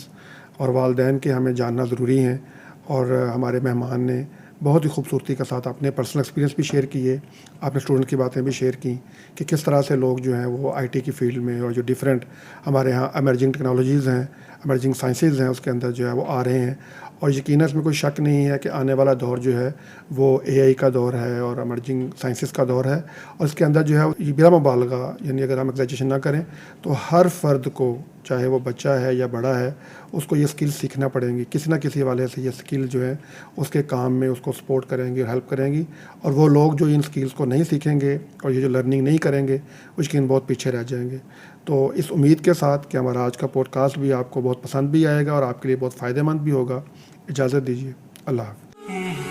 और वालिदैन के हमें जानना ज़रूरी हैं। और हमारे मेहमान ने बहुत ही खूबसूरती के साथ अपने पर्सनल एक्सपीरियंस भी शेयर किए, आपने स्टूडेंट की बातें भी शेयर की कि किस तरह से लोग जो हैं वो आईटी की फील्ड में और जो डिफरेंट हमारे यहाँ एमर्जिंग टेक्नोलॉजीज़ हैं, एमर्जिंग साइंसेज हैं, उसके अंदर जो है वो आ रहे हैं। और यकीनन इसमें कोई शक नहीं है कि आने वाला दौर जो है वो एआई का दौर है और एमर्जिंग साइंसेस का दौर है। और इसके अंदर जो है ये बिला मुबालगा, यानी अगर हम एग्जैजरेशन ना करें तो हर फ़र्द को, चाहे वो बच्चा है या बड़ा है, उसको ये स्किल सीखना पड़ेंगी। किसी ना किसी वाले से ये स्किल जो है उसके काम में उसको सपोर्ट करेंगी और हेल्प करेंगी। और वो लोग जो इन स्किल्स को नहीं सीखेंगे और ये जो लर्निंग नहीं करेंगे वो यकीन बहुत पीछे रह जाएंगे। तो इस उम्मीद के साथ कि हमारा आज का पॉडकास्ट भी आपको बहुत पसंद भी आएगा और आपके लिए बहुत फ़ायदेमंद भी होगा, इजाज़त दीजिए। अल्लाह हाफ़िज़।